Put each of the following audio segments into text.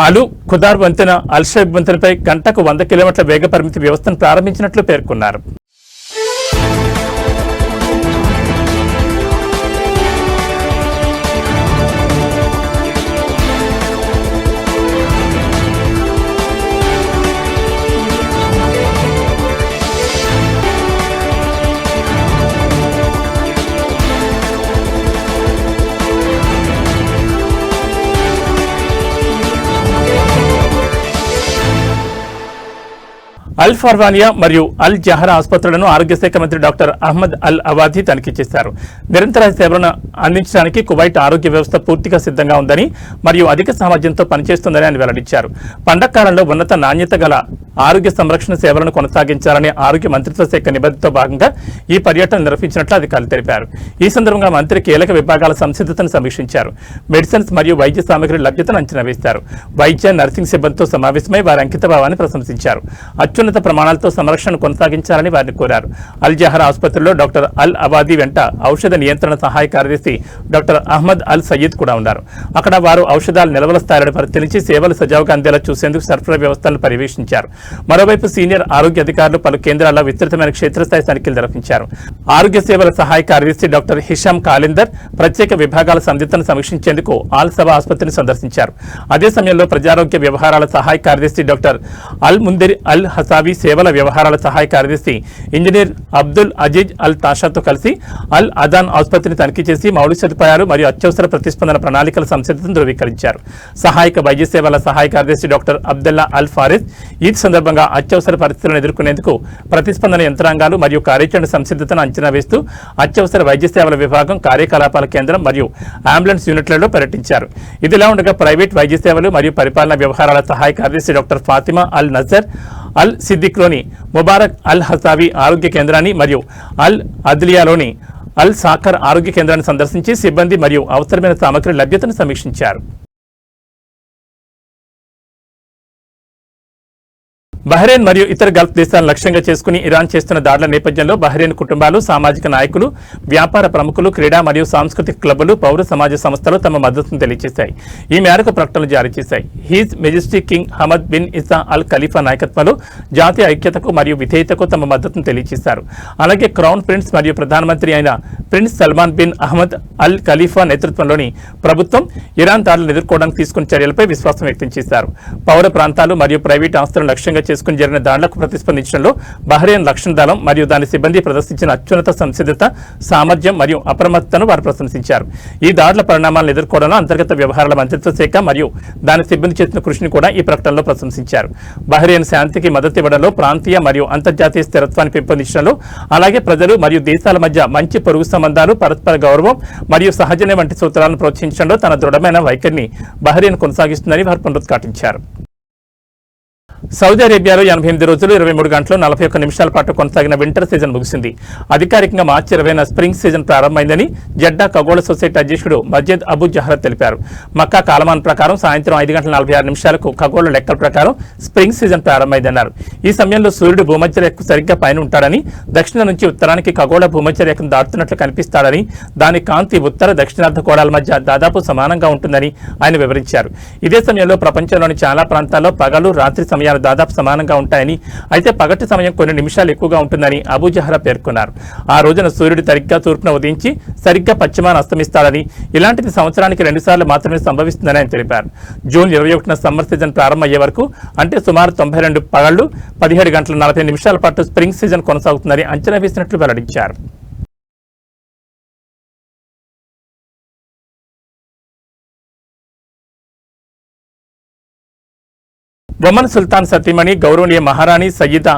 అలు ఖుదార్ వంతెన అల్షైబ్ వంతెనపై గంటకు 100 కిలోమీటర్ల వేగ పరిమితి వ్యవస్థను ప్రారంభించినట్లు పేర్కొన్నారు. అల్ ఫర్వానియా మరియు అల్ జహరా ఆసుపత్రులను ఆరోగ్య శాఖ మంత్రి డాక్టర్ అహ్మద్ అల్ అవాధి తనిఖీ చేశారు. నిరంతర సేవలను అందించడానికి కువైట్ ఆరోగ్య వ్యవస్థ పూర్తిగా సిద్ధంగా ఉందని మరియు అధిక సామర్థ్యంతో పనిచేస్తుందని ఆయన వెల్లడించారు. పండగ కాలంలో ఉన్నత నాణ్యత గల ఆరోగ్య సంరక్షణ సేవలను కొనసాగించాలనే ఆరోగ్య మంత్రిత్వ శాఖ నిబద్ధతతో భాగంగా ఈ పర్యటన నిర్వహించినట్లు అధికారులు తెలిపారు. ఈ సందర్భంగా మంత్రి కీలక విభాగాల సంసిద్ధతను సమీక్షించారు. మెడిసిన్స్ మరియు వైద్య సామగ్రి లభ్యతను అంచనా వేశారు. వైద్య నర్సింగ్ సిబ్బందితో సమావేశమై వారి అంకితభావాన్ని ప్రశంసించారు. అత్యున్నత ప్రమాణాలతో సంరక్షణ కొనసాగించాలని వారిని కోరారు. అల్ జహరా ఆసుపత్రిలో డాక్టర్ అల్ అవాది వెంట ఔషధ నియంత్రణ సహాయ కార్యదర్శి డాక్టర్ అహ్మద్ అల్ సయీద్ కూడా ఉన్నారు. అక్కడ వారు ఔషధాల నిల్వల స్థాయిలను పరిశీలించి సేవలు సజావుగా అందేలా చూసేందుకు సరఫరా వ్యవస్థలను పర్యవేక్షించారు. మరోవైపు సీనియర్ ఆరోగ్య అధికారులు పలు కేంద్రాల్లో విస్తృతమైన క్షేత్రస్థాయి తనిఖీలు నిర్వహించారు. ఆరోగ్య సేవల సహాయ కార్యదర్శి డాక్టర్ హిషామ్ కాలిందర్ ప్రత్యేక విభాగాల సందిగ్ధతను సమీక్షించేందుకు ఆల్ సభ ఆసుపత్రిని సందర్శించారు. అదే సమయంలో ప్రజారోగ్య వ్యవహారాల సహాయ కార్యదర్శి డాక్టర్ అల్ ముందిర్ అల్ హసావి, సేవల వ్యవహారాల సహాయ కార్యదర్శి ఇంజనీర్ అబ్దుల్ అజీజ్ అల్ తాషాతో కలిసి అల్ అదాన్ ఆసుపత్రిని తనిఖీ చేసి మౌలిక సదుపాయాలు మరియు అత్యవసర ప్రతిస్పందన ప్రణాళికల సంసిద్ధతను ధృవీకరించారు. సహాయక వైద్య సేవల సహాయ కార్యదర్శి డాక్టర్ అబ్దుల్లా అల్ ఫారిస్ ఈద్ సందర్భంగా అత్యవసర పరిస్థితులను ఎదుర్కొనేందుకు ప్రతిస్పందన యంత్రాంగాలు మరియు కార్యాచరణ సంసిద్ధతను అంచనా వేస్తూ అత్యవసర వైద్య సేవల విభాగం, కార్యకలాపాల కేంద్రం మరియు అంబులెన్స్ యూనిట్లలో పర్యటించారు. ఇదిలా ఉండగా ప్రైవేట్ వైద్య సేవలు మరియు పరిపాలనా వ్యవహారాల సహాయ కార్యదర్శి డాక్టర్ ఫాతిమా అల్ నజర్ అల్ సిద్దిక్లోని ముబారక్ అల్ హసావి ఆరోగ్య కేంద్రాన్ని మరియు అల్ అద్లియాలోని అల్ సాకర్ ఆరోగ్య కేంద్రాన్ని సందర్శించి సిబ్బంది మరియు అవసరమైన సామగ్రి లభ్యతను సమీక్షించారు. బహ్రెయిన్ మరియు ఇతర గల్ఫ్ దేశాలను లక్ష్యంగా చేసుకుని ఇరాన్ చేస్తున్న దాడుల నేపథ్యంలో బహ్రెయిన్ కుటుంబాలు, సామాజిక నాయకులు, వ్యాపార ప్రముఖులు, క్రీడా మరియు సాంస్కృతిక క్లబ్బులు, పౌర సమాజ సంస్థలు తమ మద్దతును తెలియజేశాయి. ఈ మేరకు ప్రకటనలు జారీ చేశాయి. His majesty king Hamad bin Isa Al Khalifa నాయకత్వంలో జాతీయ ఐక్యతకు మరియు విధేయతకు తమ మద్దతును తెలియజేశారు. అలాగే క్రౌన్ ప్రిన్స్ మరియు ప్రధానమంత్రి అయిన ప్రిన్స్ సల్మాన్ బిన్ అహ్మద్ అల్ ఖలీఫా నేతృత్వంలోని ప్రభుత్వం ఇరాన్ దాడులను ఎదుర్కోవడానికి తీసుకున్న చర్యలపై విశ్వాసం వ్యక్తం చేశారు. పౌర ప్రాంతాలు మరియు ప్రైవేట్ ఆస్తులను లక్ష్యంగా చేసుకుని జరిగిన దాడులకు ప్రతిస్పందించడంలో బహ్రెయిన్ రక్షణ దళం మరియు దాని సిబ్బంది ప్రదర్శించిన అత్యున్నత సంసిద్ధత, సామర్థ్యం మరియు అప్రమత్తతను వారు ప్రశంసించారు. ఈ దాడుల పరిణామాలను ఎదుర్కోవడంలో అంతర్గత వ్యవహారాల మంత్రిత్వ శాఖ మరియు దాని సిబ్బంది చేసిన కృషిని కూడా ఈ ప్రకటనలో ప్రశంసించారు. బహ్రెయిన్ శాంతికి మద్దతు ఇవ్వడంలో, ప్రాంతీయ మరియు అంతర్జాతీయ స్థిరత్వాన్ని పెంపొందించడంలో, అలాగే ప్రజలు మరియు దేశాల మధ్య మంచి పొరుగు సంబంధాలు, పరస్పర గౌరవం మరియు సహజన్యం వంటి సూత్రాలను ప్రోత్సహించడంలో తన దృఢమైన వైఖరిని బహ్రెయిన్ కొనసాగిస్తుందని వారు పునరుద్ఘాటించారు. సౌదీ అరేబియాలో 88 రోజులు 23 గంటలు 41 నిమిషాల పాటు కొనసాగిన వింటర్ సీజన్ ముగిసింది. అధికారికంగా మార్చి 20న స్ప్రింగ్ సీజన్ ప్రారంభమైందని జెడ్డా ఖగోళ సొసైటీ అధ్యక్షుడు మస్జిద్ అబు జహ్రా తెలిపారు. మక్కా కాలమాన ప్రకారం సాయంత్రం 5:46 ఖగోళ లెక్కల ప్రకారం స్ప్రింగ్ సీజన్ ప్రారంభమైందన్నారు. ఈ సమయంలో సూర్యుడు భూమధ్య రేఖకు సరిగ్గా పైన ఉంటాడని, దక్షిణ నుంచి ఉత్తరానికి ఖగోళ భూమధ్య రేఖను దాటుతున్నట్లు కనిపిస్తాడని, దాని కాంతి ఉత్తర, దక్షిణార్థ కోణాల మధ్య దాదాపు సమానంగా ఉంటుందని ఆయన వివరించారు. ఇదే సమయంలో ప్రపంచంలోని చాలా ప్రాంతాల్లో పగలు, రాత్రి సమయాలు దాదాపు సమానంగా ఉంటాయని, అయితే పగటి సమయం కొన్ని నిమిషాలు ఎక్కువగా ఉంటుందని అబూ జహ్రా పేర్కొన్నారు. ఆ రోజున సూర్యుడు సరిగ్గా తూర్పున ఉదయించి సరిగ్గా పశ్చిమాన అస్తమిస్తాడని, ఇలాంటిది సంవత్సరానికి 2 సార్లు మాత్రమే సంభవిస్తుందని ఆయన తెలిపారు. జూన్ 21న సమ్మర్ సీజన్ ప్రారంభమయ్యే వరకు, అంటే సుమారు 92 పగళ్లు 17 గంటల 40 నిమిషాల పాటు స్ప్రింగ్ సీజన్ కొనసాగుతుందని అంచనా వేసినట్లు వెల్లడించారు. ఒమన్ సుల్తాన్ సతీమణి గౌరవనీయ మహారాణి సయ్యిదా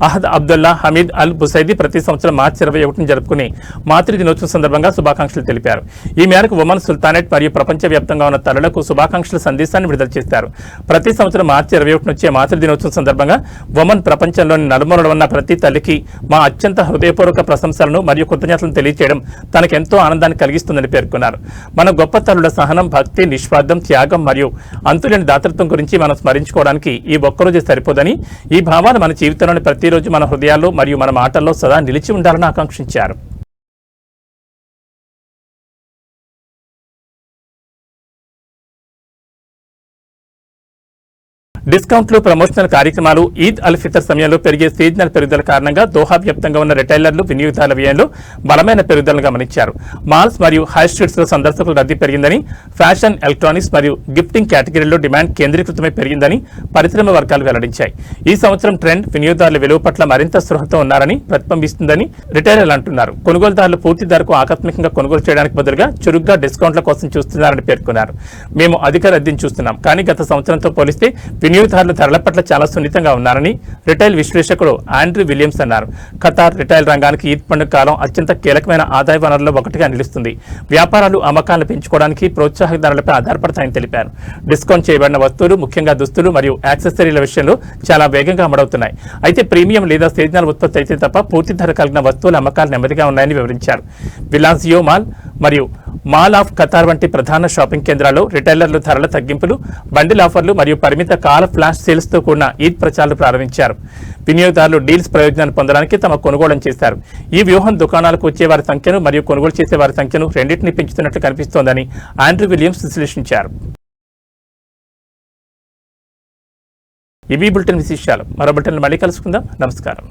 అహద్ అబ్దుల్లా హమీద్ అల్ బుసైదీ ప్రతి సంవత్సరం మార్చి 21న జరుపుకునే మాతృ దినోత్సవం సందర్భంగా శుభాకాంక్షలు తెలిపారు. ఈ మేరకు ఒమన్ సుల్తానేట్ మరియు ప్రపంచవ్యాప్తంగా ఉన్న తల్లులకు శుభాకాంక్షల సందేశాన్ని విడుదల చేశారు. ప్రతి సంవత్సరం మార్చి 21న వచ్చే మాతృ దినోత్సవం సందర్భంగా ఒమన్ ప్రపంచంలోని నలుమూలల ఉన్న ప్రతి తల్లికి మా అత్యంత హృదయపూర్వక ప్రశంసలను మరియు కృతజ్ఞతలను తెలియజేయడం తనకెంతో ఆనందాన్ని కలిగిస్తుందని పేర్కొన్నారు. మన గొప్ప తల్లుల సహనం, భక్తి, నిస్వార్థం, త్యాగం మరియు అంతులేని దాతృత్వం గురించి మనం స్మరించుకోవడానికి ఈ ఒక్కరోజే సరిపోదని, ఈ భావాలు మన జీవితంలోని ప్రతిరోజు మన హృదయాల్లో మరియు మన మాటల్లో సదా నిలిచి ఉండాలని ఆకాంక్షించారు. డిస్కౌంట్లు, ప్రమోషనల్ కార్యక్రమాలు, ఈద్ అల్ ఫితర్ సమయంలో పెరిగే సీజనల్ పెరుగుదల కారణంగా దోహా వ్యాప్తంగా ఉన్న రిటైలర్లు, వినియోగదారుల వ్యయంలో బలమైన పెరుగుదలను గమనించారు. మాల్స్ మరియు హై స్ట్రీట్స్ లో సందర్శకుల రద్దీ పెరిగిందని, ఫ్యాషన్, ఎలక్ట్రానిక్స్ మరియు గిఫ్టింగ్ కేటగిరీలో డిమాండ్ కేంద్రీకృతమై పెరిగిందని పరిశ్రమ వర్గాలు వెల్లడించాయి. ఈ సంవత్సరం ట్రెండ్ వినియోగదారుల విలువ పట్ల మరింత స్పృహతో ఉన్నారని ప్రతిబింబిస్తుందని రిటైలర్లు అంటున్నారు. కొనుగోలుదారులు పూర్తి ధరకు ఆకస్మికంగా కొనుగోలు చేయడానికి బదులుగా చురుగ్గా డిస్కౌంట్ల కోసం చూస్తున్నారని పేర్కొన్నారు. మేము అధిక రద్దీని చూస్తున్నాం, కానీ గత సంవత్సరంతో పోలిస్తే వినియోగదారులు ధరల పట్ల చాలా సున్నితంగా ఉన్నారని రిటైల్ విశ్లేషకుడు ఆండ్రూ విలియమ్స్ అన్నారు. ఖతార్ రిటైల్ రంగానికి ఈద్ పండుగ కాలం అత్యంత కీలకమైన ఆదాయ వనరుల్లో ఒకటిగా నిలుస్తుంది. వ్యాపారాలు అమ్మకాలను పెంచుకోవడానికి ప్రోత్సాహక ధరలపై ఆధారపడతాయని తెలిపారు. డిస్కౌంట్ చేయబడిన వస్తువులు, ముఖ్యంగా దుస్తులు మరియు యాక్సెసరీల విషయంలో చాలా వేగంగా అమలవుతున్నాయి. అయితే ప్రీమియం లేదా సీజనల్ ఉత్పత్తి అయితే తప్ప పూర్తి ధర కలిగిన వస్తువుల అమ్మకాలు నెమ్మదిగా ఉన్నాయని వివరించారు. విలాసియో మాల్ మరియు మాల్ ఆఫ్ ఖతార్ వంటి ప్రధాన షాపింగ్ కేంద్రాల్లో రిటైలర్లు ధరల తగ్గింపులు, బండిల్ ఆఫర్లు మరియు పరిమిత కాల ఫ్లాష్ సేల్స్ తో కూడిన ఈద్ ప్రచారాలు ప్రారంభించారు. వినియోగదారులు డీల్స్ ప్రయోజనాలు పొందడానికి తమ కొనుగోళ్లను చేశారు. ఈ వ్యూహం దుకాణాలకు వచ్చే వారి సంఖ్యను మరియు కొనుగోలు చేసే వారి సంఖ్యను రెండింటినీ పెంచుతున్నట్లు కనిపిస్తోందని ఆండ్రూ విలియమ్స్ విశ్లేషించారు. ఇవి బులెటిన్ విశేషాలు. మరో బులెటిన్లు మళ్ళీ కలుసుకుందాం. నమస్కారం.